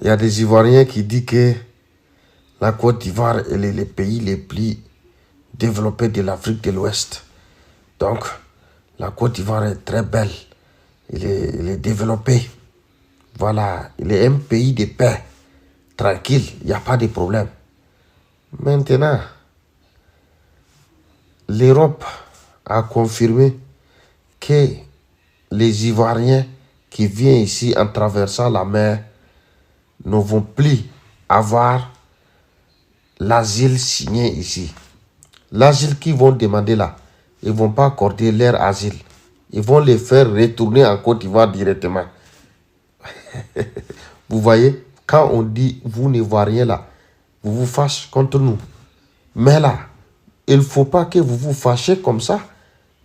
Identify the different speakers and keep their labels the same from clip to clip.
Speaker 1: Il y a des Ivoiriens qui disent que la Côte d'Ivoire est le pays le plus développé de l'Afrique de l'Ouest. Donc, la Côte d'Ivoire est très belle. Il est développé. Voilà, il est un pays de paix. Tranquille, il n'y a pas de problème. Maintenant, l'Europe a confirmé que les Ivoiriens qui viennent ici en traversant la mer ne vont plus avoir l'asile signé ici. L'asile qu'ils vont demander là, ils ne vont pas accorder leur asile. Ils vont les faire retourner en Côte d'Ivoire directement. Vous voyez, quand on dit vous ne voyez rien là, vous vous fâchez contre nous. Mais là, il ne faut pas que vous vous fâchez comme ça.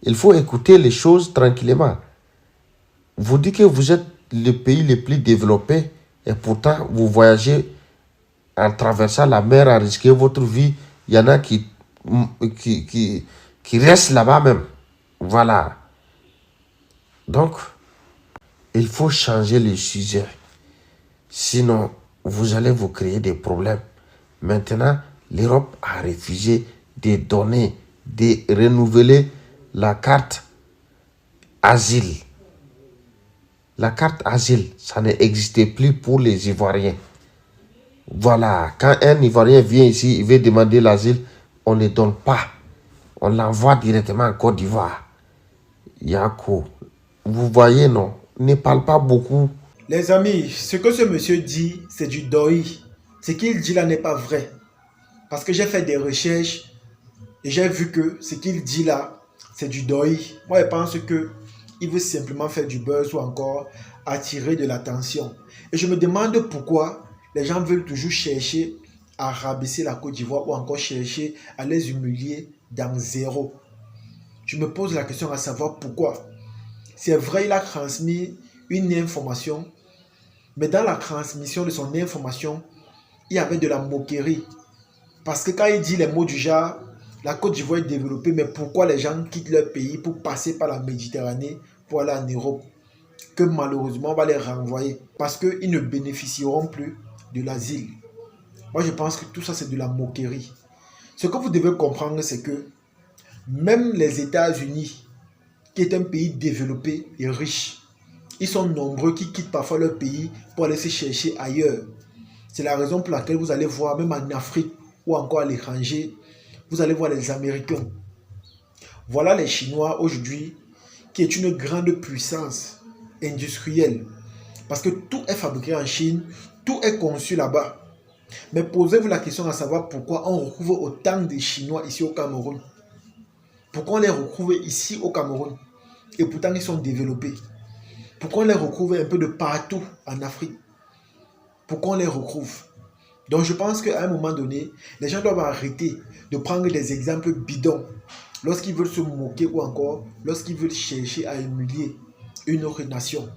Speaker 1: Il faut écouter les choses tranquillement. Vous dites que vous êtes le pays le plus développé et pourtant vous voyagez en traversant la mer, à risquer votre vie. Il y en a qui restent là-bas même. Voilà. Donc, il faut changer le sujet. Sinon, vous allez vous créer des problèmes. Maintenant, l'Europe a refusé de donner, de renouveler la carte asile. La carte asile, ça n'existait plus pour les Ivoiriens. Voilà, quand un Ivoirien vient ici, il veut demander l'asile, on ne donne pas. On l'envoie directement en Côte d'Ivoire. Yako, vous voyez, non, ne parle pas beaucoup.
Speaker 2: Les amis, ce que ce monsieur dit, c'est du doi. Ce qu'il dit là n'est pas vrai. Parce que j'ai fait des recherches et j'ai vu que ce qu'il dit là, c'est du doi. Moi, je pense qu'il veut simplement faire du buzz ou encore attirer de l'attention. Et je me demande pourquoi les gens veulent toujours chercher à rabaisser la Côte d'Ivoire ou encore chercher à les humilier dans zéro. Je me pose la question à savoir pourquoi. C'est vrai, il a transmis une information, mais dans la transmission de son information, il y avait de la moquerie. Parce que quand il dit les mots du genre, la Côte d'Ivoire est développée, mais pourquoi les gens quittent leur pays pour passer par la Méditerranée pour aller en Europe? Que malheureusement, on va les renvoyer parce qu'ils ne bénéficieront plus de l'asile. Moi, je pense que tout ça, c'est de la moquerie. Ce que vous devez comprendre, c'est que même les États-Unis, qui est un pays développé et riche, ils sont nombreux qui quittent parfois leur pays pour aller se chercher ailleurs. C'est la raison pour laquelle vous allez voir, même en Afrique ou encore à l'étranger, vous allez voir les Américains. Voilà les Chinois aujourd'hui, qui est une grande puissance industrielle. Parce que tout est fabriqué en Chine, tout est conçu là-bas. Mais posez-vous la question à savoir pourquoi on retrouve autant de Chinois ici au Cameroun. Pourquoi on les retrouve ici au Cameroun et pourtant ils sont développés. Pourquoi on les retrouve un peu de partout en Afrique. Pourquoi on les retrouve. Donc je pense qu'à un moment donné, les gens doivent arrêter de prendre des exemples bidons lorsqu'ils veulent se moquer ou encore lorsqu'ils veulent chercher à humilier une autre nation.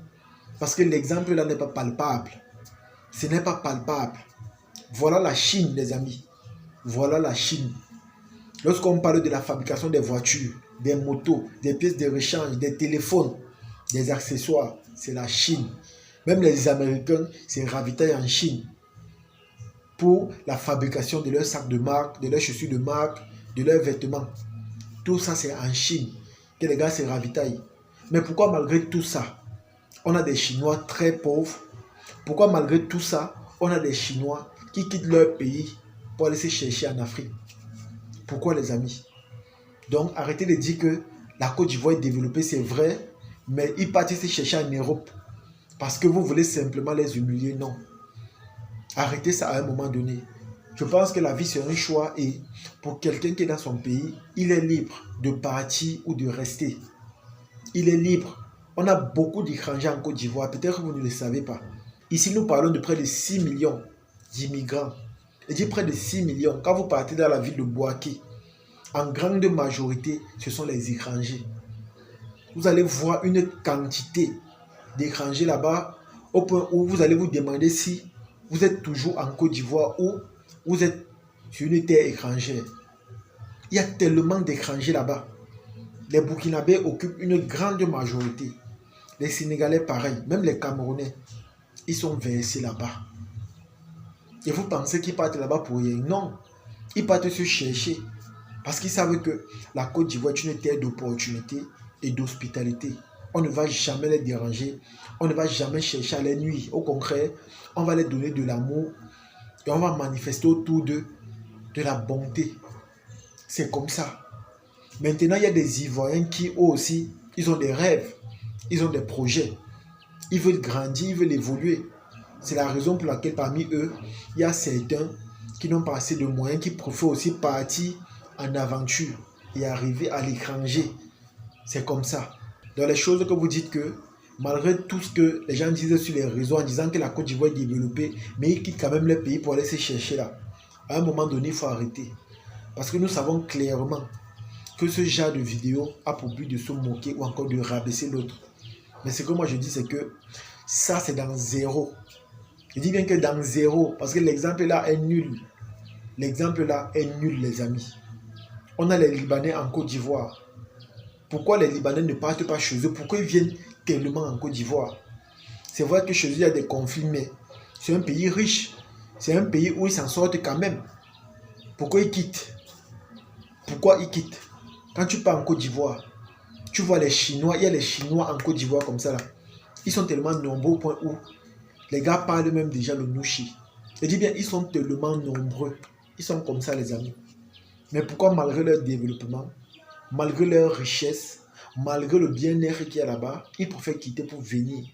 Speaker 2: Parce que l'exemple là n'est pas palpable. Ce n'est pas palpable. Voilà la Chine, les amis. Voilà la Chine. Lorsqu'on parle de la fabrication des voitures, des motos, des pièces de rechange, des téléphones, des accessoires, c'est la Chine. Même les Américains se ravitaillent en Chine pour la fabrication de leurs sacs de marque, de leurs chaussures de marque, de leurs vêtements. Tout ça, c'est en Chine que les gars se ravitaillent. Mais pourquoi malgré tout ça, on a des Chinois très pauvres? Pourquoi malgré tout ça, on a des Chinois qui quittent leur pays pour aller se chercher en Afrique? Pourquoi les amis? Donc arrêtez de dire que la Côte d'Ivoire est développée, c'est vrai, mais ils partent se chercher en Europe parce que vous voulez simplement les humilier. Non. Arrêtez ça à un moment donné. Je pense que la vie c'est un choix et pour quelqu'un qui est dans son pays, il est libre de partir ou de rester. Il est libre. On a beaucoup d'étrangers en Côte d'Ivoire, peut-être que vous ne le savez pas. Ici, nous parlons de près de 6 millions d'immigrants. Je dis près de 6 millions. Quand vous partez dans la ville de Bouaké, en grande majorité, ce sont les étrangers. Vous allez voir une quantité d'étrangers là-bas, au point où vous allez vous demander si vous êtes toujours en Côte d'Ivoire ou vous êtes sur une terre étrangère. Il y a tellement d'étrangers là-bas. Les Burkinabés occupent une grande majorité. Les Sénégalais, pareil. Même les Camerounais, ils sont versés là-bas. Et vous pensez qu'ils partent là-bas pour rien? Non. Ils partent se chercher. Parce qu'ils savent que la Côte d'Ivoire est une terre d'opportunité et d'hospitalité. On ne va jamais les déranger. On ne va jamais chercher à les nuire. Au contraire, on va les donner de l'amour et on va manifester autour d'eux de la bonté. C'est comme ça. Maintenant, il y a des Ivoiriens qui, eux aussi, ils ont des rêves. Ils ont des projets. Ils veulent grandir, ils veulent évoluer. C'est la raison pour laquelle parmi eux, il y a certains qui n'ont pas assez de moyens, qui préfèrent aussi partir en aventure et arriver à l'étranger. C'est comme ça. Dans les choses que vous dites que, malgré tout ce que les gens disent sur les réseaux en disant que la Côte d'Ivoire est développée, mais ils quittent quand même les pays pour aller se chercher là. À un moment donné, il faut arrêter. Parce que nous savons clairement que ce genre de vidéo a pour but de se moquer ou encore de rabaisser l'autre. Mais ce que moi je dis, c'est que ça, c'est dans zéro. Je dis bien que dans zéro, parce que l'exemple là est nul. L'exemple là est nul, les amis. On a les Libanais en Côte d'Ivoire. Pourquoi les Libanais ne partent pas chez eux? Pourquoi ils viennent tellement en Côte d'Ivoire? C'est vrai que chez eux, il y a des conflits, mais c'est un pays riche. C'est un pays où ils s'en sortent quand même. Pourquoi ils quittent? Pourquoi ils quittent? Quand tu pars en Côte d'Ivoire, tu vois les Chinois, il y a les Chinois en Côte d'Ivoire comme ça là. Ils sont tellement nombreux au point où les gars parlent même déjà le nouchi. Je dis bien, ils sont tellement nombreux. Ils sont comme ça, les amis. Mais pourquoi, malgré leur développement, malgré leur richesse, malgré le bien-être qu'il y a là-bas, ils préfèrent quitter pour venir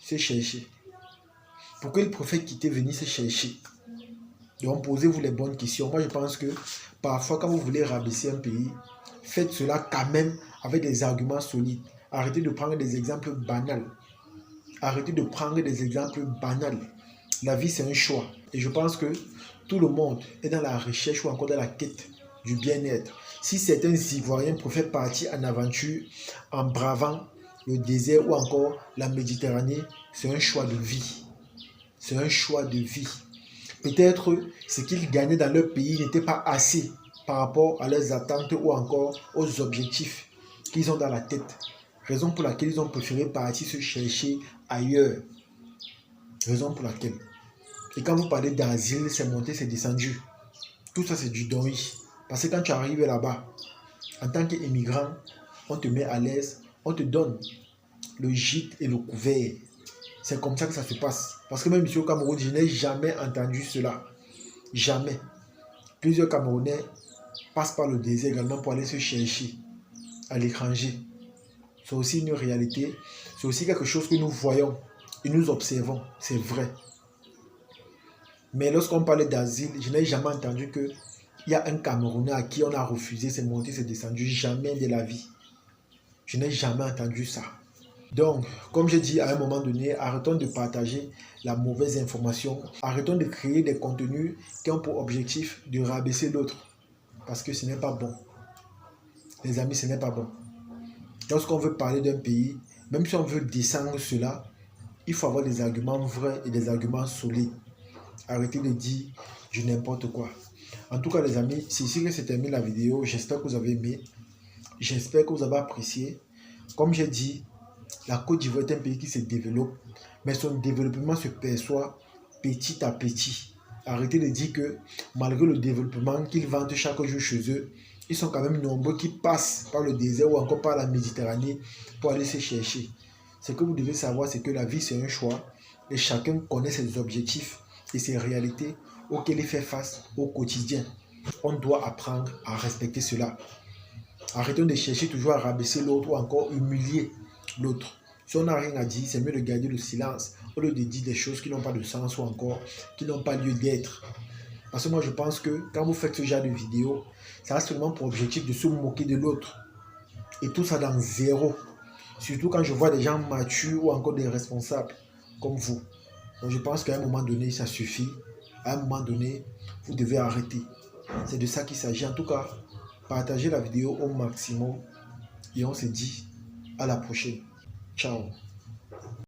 Speaker 2: se chercher? Pourquoi ils préfèrent quitter, venir se chercher? Donc, posez-vous les bonnes questions. Moi, je pense que parfois, quand vous voulez rabaisser un pays, faites cela quand même avec des arguments solides. Arrêtez de prendre des exemples banals. Arrêtez de prendre des exemples banals. La vie, c'est un choix. Et je pense que tout le monde est dans la recherche ou encore dans la quête du bien-être. Si certains Ivoiriens préfèrent partir en aventure en bravant le désert ou encore la Méditerranée, c'est un choix de vie. C'est un choix de vie. Peut-être ce qu'ils gagnaient dans leur pays n'était pas assez par rapport à leurs attentes ou encore aux objectifs qu'ils ont dans la tête. Raison pour laquelle ils ont préféré partir se chercher ailleurs. Raison pour laquelle. Et quand vous parlez d'asile, c'est monté, c'est descendu. Tout ça, c'est du doi. Parce que quand tu arrives là-bas, en tant qu'immigrant, on te met à l'aise, on te donne le gîte et le couvert. C'est comme ça que ça se passe. Parce que même ici au Cameroun, je n'ai jamais entendu cela. Jamais. Plusieurs Camerounais passent par le désert également pour aller se chercher à l'étranger. C'est aussi une réalité. C'est aussi quelque chose que nous voyons et nous observons. C'est vrai. Mais lorsqu'on parle d'asile, je n'ai jamais entendu qu'il y a un Camerounais à qui on a refusé, c'est monté, c'est descendu. Jamais de la vie. Je n'ai jamais entendu ça. Donc, comme j'ai dit à un moment donné, arrêtons de partager la mauvaise information. Arrêtons de créer des contenus qui ont pour objectif de rabaisser l'autre. Parce que ce n'est pas bon. Les amis, ce n'est pas bon. Lorsqu'on veut parler d'un pays, même si on veut descendre cela, il faut avoir des arguments vrais et des arguments solides. Arrêtez de dire du n'importe quoi. En tout cas, les amis, c'est ici que se termine la vidéo. J'espère que vous avez aimé. J'espère que vous avez apprécié. Comme j'ai dit, la Côte d'Ivoire est un pays qui se développe, mais son développement se perçoit petit à petit. Arrêtez de dire que malgré le développement qu'ils vendent chaque jour chez eux, ils sont quand même nombreux qui passent par le désert ou encore par la Méditerranée pour aller se chercher. Ce que vous devez savoir, c'est que la vie, c'est un choix et chacun connaît ses objectifs et ses réalités auxquelles il fait face au quotidien. On doit apprendre à respecter cela. Arrêtons de chercher toujours à rabaisser l'autre ou encore humilier l'autre. Si on n'a rien à dire, c'est mieux de garder le silence au lieu de dire des choses qui n'ont pas de sens ou encore qui n'ont pas lieu d'être. Parce que moi, je pense que quand vous faites ce genre de vidéo, ça a seulement pour objectif de se moquer de l'autre. Et tout ça dans zéro. Surtout quand je vois des gens matures ou encore des responsables comme vous. Donc je pense qu'à un moment donné, ça suffit. À un moment donné, vous devez arrêter. C'est de ça qu'il s'agit. En tout cas, partagez la vidéo au maximum. Et on se dit à la prochaine. Ciao.